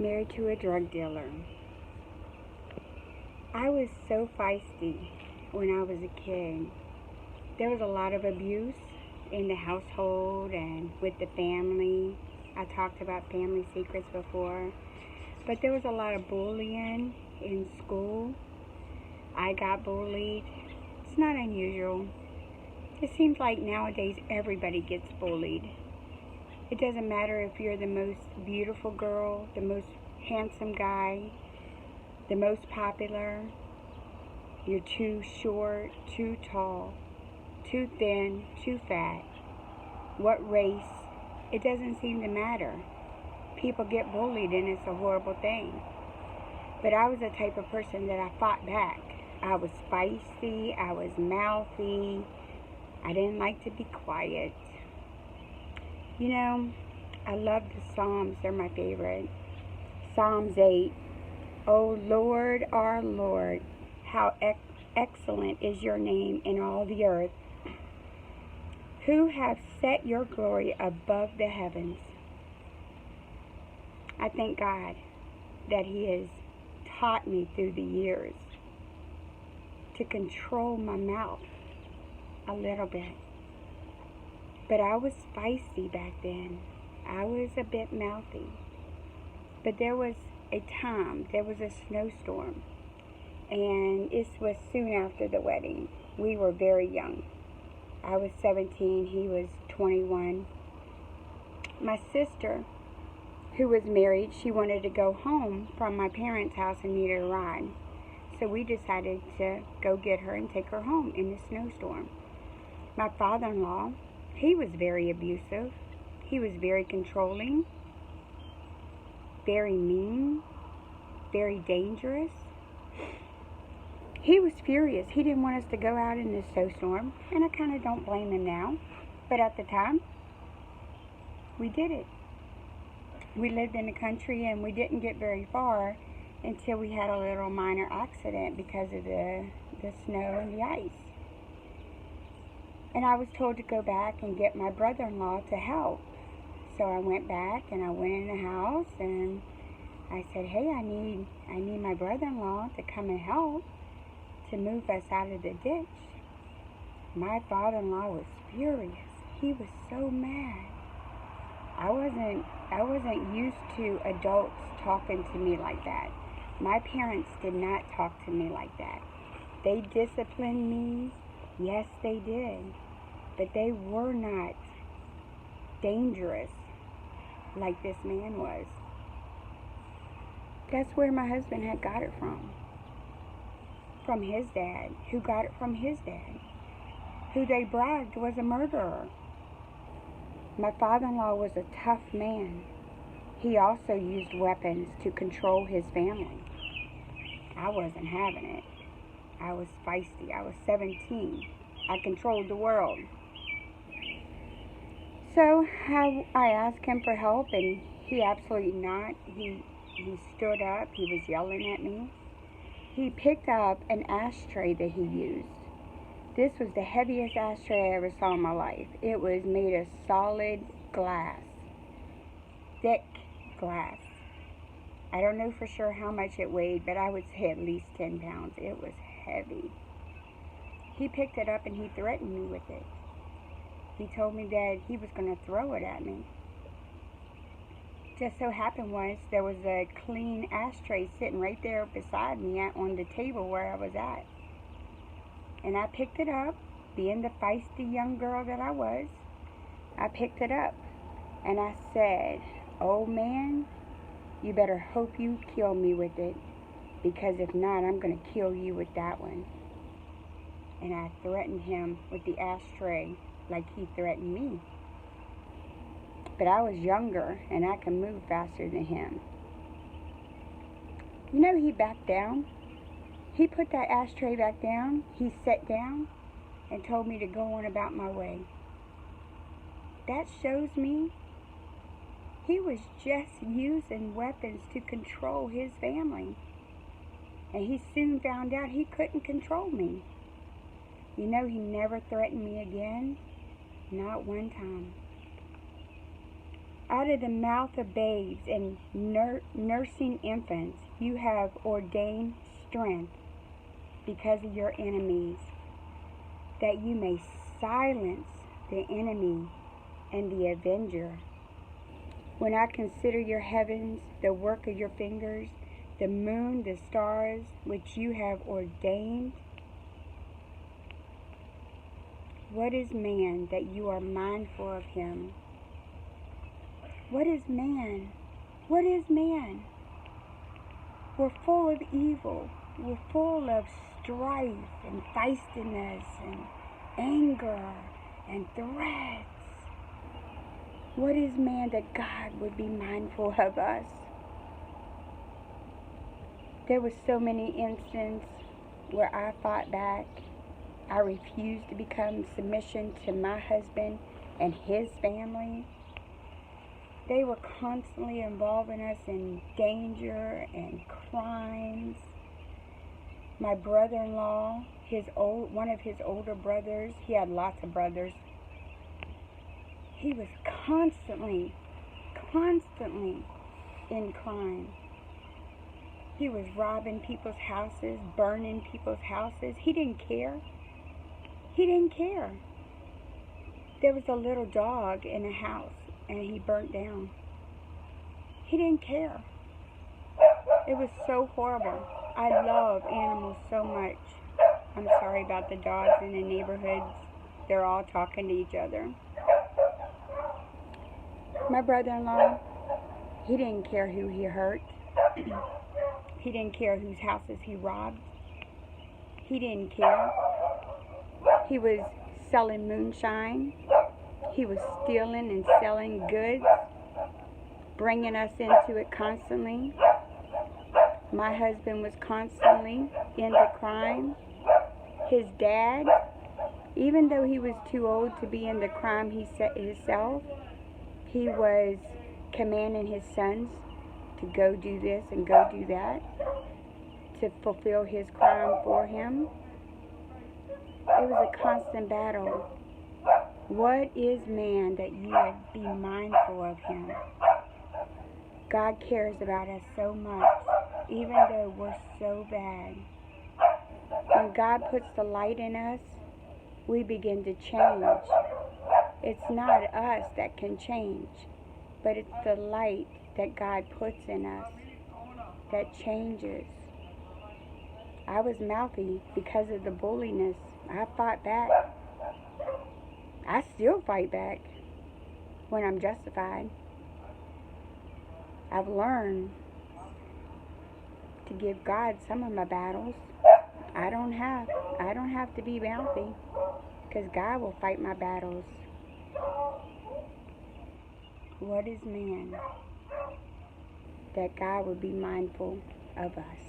married to a drug dealer. I was so feisty when I was a kid. There was a lot of abuse in the household and with the family. I talked about family secrets before. But there was a lot of bullying in school. I got bullied. It's not unusual. It seems like nowadays everybody gets bullied. It doesn't matter if you're the most beautiful girl, the most handsome guy, the most popular. You're too short, too tall, too thin, too fat. What race? It doesn't seem to matter. People get bullied and it's a horrible thing. But I was the type of person that I fought back. I was feisty, I was mouthy, I didn't like to be quiet. You know, I love the Psalms, they're my favorite. Psalms 8, O Lord, our Lord, how excellent is your name in all the earth, who have set your glory above the heavens. I thank God that He has taught me through the years to control my mouth a little bit. But I was feisty back then. I was a bit mouthy. But there was a time, there was a snowstorm, and it was soon after the wedding. We were very young. I was 17, he was 21. My sister, who was married, she wanted to go home from my parents' house and needed a ride. So we decided to go get her and take her home in the snowstorm. My father-in-law, he was very abusive. He was very controlling, very mean, very dangerous. He was furious. He didn't want us to go out in the snowstorm, and I kind of don't blame him now. But at the time, we did it. We lived in the country and we didn't get very far until we had a little minor accident because of the snow and the ice. And I was told to go back and get my brother-in-law to help. So I went back and I went in the house and I said, hey, I need my brother-in-law to come and help to move us out of the ditch. My father-in-law was furious. He was so mad. I wasn't used to adults talking to me like that. My parents did not talk to me like that. They disciplined me. Yes, they did. But they were not dangerous like this man was. That's where my husband had got it from. From his dad, who got it from his dad, who they bragged was a murderer. My father-in-law was a tough man. He also used weapons to control his family. I wasn't having it. I was feisty. I was 17. I controlled the world. So I asked him for help, and he absolutely not. He stood up. He was yelling at me. He picked up an ashtray that he used. This was the heaviest ashtray I ever saw in my life. It was made of solid glass, thick glass. I don't know for sure how much it weighed, but I would say at least 10 pounds. It was heavy. He picked it up and he threatened me with it. He told me that he was going to throw it at me. Just so happened was there was a clean ashtray sitting right there beside me on the table where I was at. And I picked it up, being the feisty young girl that I was. I picked it up and I said, "Oh man, you better hope you kill me with it, because if not, I'm going to kill you with that one." And I threatened him with the ashtray like he threatened me. But I was younger and I could move faster than him. You know, he backed down. He put that ashtray back down. He sat down and told me to go on about my way. That shows me he was just using weapons to control his family. And he soon found out he couldn't control me. You know, he never threatened me again. Not one time. Out of the mouth of babes and nursing infants, you have ordained strength because of your enemies, that you may silence the enemy and the avenger. When I consider your heavens, the work of your fingers, the moon, the stars, which you have ordained, what is man that you are mindful of him? What is man? What is man? We're full of evil. We're full of strife and feistiness and anger and threats. What is man that God would be mindful of us? There were so many instances where I fought back. I refused to become submission to my husband and his family. They were constantly involving us in danger and crimes. My brother-in-law, one of his older brothers, he had lots of brothers. He was constantly in crime. He was robbing people's houses, burning people's houses. He didn't care. He didn't care. There was a little dog in a house and he burnt down. He didn't care. It was so horrible. I love animals so much. I'm sorry about the dogs in the neighborhoods. They're all talking to each other. My brother-in-law, he didn't care who he hurt. He didn't care whose houses he robbed. He didn't care. He was selling moonshine. He was stealing and selling goods, bringing us into it constantly. My husband was constantly into crime. His dad, even though he was too old to be into crime himself, he was commanding his sons to go do this and go do that, to fulfill his crime for him. It was a constant battle. What is man that you would be mindful of him? God cares about us so much, even though we're so bad. When God puts the light in us, we begin to change. It's not us that can change, but it's the light that God puts in us that changes. I was mouthy because of the bulliness. I fought back. I still fight back when I'm justified. I've learned to give God some of my battles. I don't have to be mouthy, because God will fight my battles. What is man that God would be mindful of us?